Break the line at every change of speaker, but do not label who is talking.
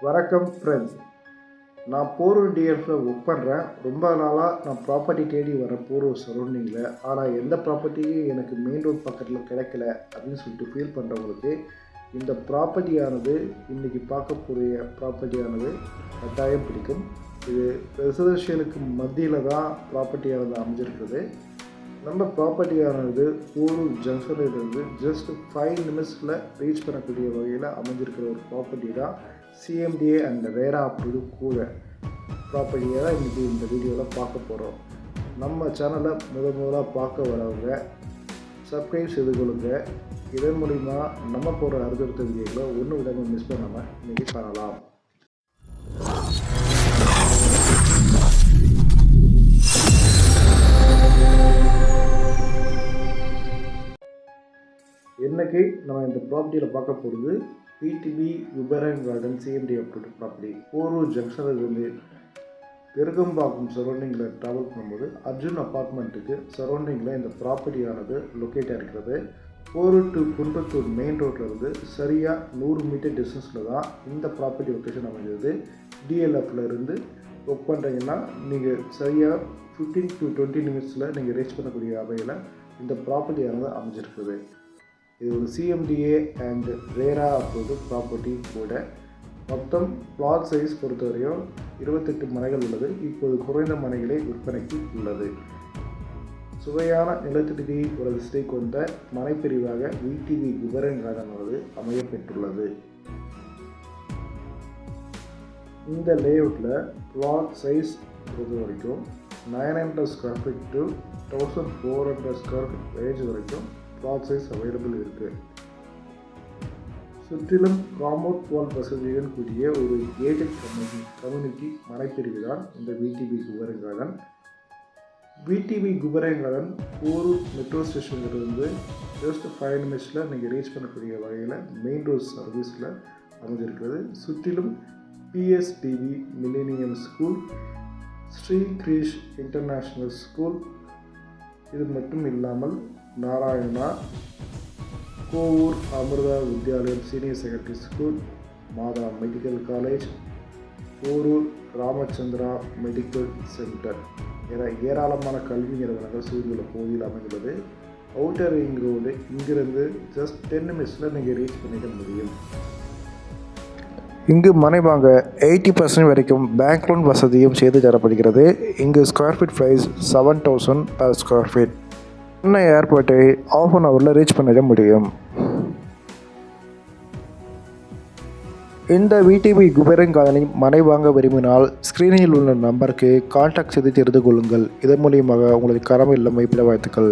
வணக்கம் ஃப்ரெண்ட்ஸ். நான் போரூர் டிஎஃப்பில் ஒர்க் பண்ணுறேன். ரொம்ப நாளாக நான் ப்ராப்பர்ட்டி தேடி வரேன் போரூர் சரௌண்டிங்கில். ஆனால் எந்த ப்ராப்பர்ட்டியும் எனக்கு மெயின் ரோட் பக்கத்தில் கிடைக்கல அப்படின்னு சொல்லிட்டு ஃபீல் பண்ணுறவங்களுக்கு இந்த ப்ராப்பர்ட்டியானது இன்றைக்கி பார்க்கக்கூடிய ப்ராப்பர்ட்டியானது கட்டாயம் பிடிக்கும். இது ரெசிடென்ஷியலுக்கு மத்தியில் தான் ப்ராப்பர்ட்டியானது அமைஞ்சிருக்குது. நம்ம ப்ராப்பர்ட்டியானது போரூர் ஜங்ஷனிலிருந்து ஜஸ்ட் 5 நிமிஷத்தில் ரீச் பண்ணக்கூடிய வகையில் அமைஞ்சிருக்கிற ஒரு ப்ராப்பர்ட்டி தான் சிஎம்டிஏ அண்ட் ரேரா அப்படி கூட ப்ராப்பர்ட்டியை தான் இன்றைக்கி இந்த வீடியோவில் பார்க்க போகிறோம். நம்ம சேனலை முதலாக பார்க்க வரவங்க சப்ஸ்கிரைப் செய்து கொள்ளுங்க. இதன் மூலிமா நம்ம போகிற அடுத்தடுத்த வீடியோவில் ஒன்று விடாமல் மிஸ் பண்ணாமல் இன்றைக்கி காணலாம். இன்றைக்கி நம்ம இந்த ப்ராப்பர்ட்டியில் பார்க்க போகிறது பிடிபி விபரன் garden CMD approved property. Porur ஜங்ஷனிலிருந்து பெருகம்பாக்கம் சரௌண்டிங்கில் ட்ராவல் பண்ணும்போது அர்ஜுன் அப்பார்ட்மெண்ட்டுக்கு சரௌண்டிங்கில் இந்த ப்ராப்பர்ட்டியானது லொக்கேட்டாக இருக்கிறது. போரூர் டு குன்றத்தூர் மெயின் ரோட்லேருந்து சரியாக 100 மீட்டர் டிஸ்டன்ஸில் தான் இந்த ப்ராப்பர்ட்டி லொக்கேஷன் அமைஞ்சது. டிஎல்எஃப்பில் இருந்து ஒர்க் பண்ணுறீங்கன்னா நீங்கள் சரியாக 15 to 20 நிமிட்ஸில் நீங்கள் ரீச் பண்ணக்கூடிய வகையில் இந்த ப்ராப்பர்ட்டியானது அமைஞ்சிருக்குது. இது ஒரு சிஎம்டிஏ அண்ட் ரேரா அப்போது ப்ராப்பர்ட்டி கூட. மொத்தம் பிளாட் சைஸ் பொறுத்தவரையும் 28 மனைகள் உள்ளது. இப்போது குறைந்த மனைகளே விற்பனைக்கு உள்ளது. சுவையான நிலத்தடி வசதி கொண்ட மனைப்பிரிவாக விடிவி விபரன் கார்டன் அமைய பெற்றுள்ளது. இந்த லேஅவுட்டில் பிளாட் சைஸ் பொறுத்த வரைக்கும் 900 square feet to 1400 square feet range வரைக்கும் பிளாட் சைஸ் அவைலபிள் இருக்குது. சுற்றிலும் காம்பவுண்ட் வால் வசதியுடன் கூடிய ஒரு கேட்டட் கம்யூனிட்டி மனைப்பிரிவு தான் இந்த விடிவி விபரன் கார்டன். விடிவி விபரன் கார்டன் போரூர் மெட்ரோ ஸ்டேஷன்லேருந்து ஜஸ்ட் 5 நிமிட்ஸில் நீங்கள் ரீச் பண்ணக்கூடிய வகையில் மெயின் ரோட் சர்வீஸில் அமைஞ்சிருக்கிறது. சுற்றிலும் PSBB millennium school, Sri Krish international school, இது மட்டும் இல்லாமல் Narayana, Kovur Amrita Vidyalayam senior secondary school, Mata medical college, Porur Ramachandra medical centre என ஏராளமான கல்வி நிறுவனங்கள் சூழ்நிலை பகுதியில் அமைந்துள்ளது. அவுட்டர் ரிங் ரோடு இங்கிருந்து ஜஸ்ட் 10 நிமிட்ஸில் நீங்கள் ரீச் பண்ணிட முடியும். இங்கு மனை வாங்க 80% வரைக்கும் பேங்க் லோன் வசதியும் செய்து தரப்படுகிறது. இங்கு square feet price 7000 per square feet. Chennai ஏர்போர்ட்டை ½ an hourல ரீச் பண்ணிட முடியும். இந்த விடிவி விபரன் கார்டனில் மனை வாங்க விரும்பினால் ஸ்க்ரீனில் உள்ள நம்பருக்கு கான்டாக்ட் செய்து தெரிந்து கொள்ளுங்கள். இதன் மூலியமாக உங்களுக்கு கனவு இல்லம் வைப்பிட வாழ்த்துக்கள்.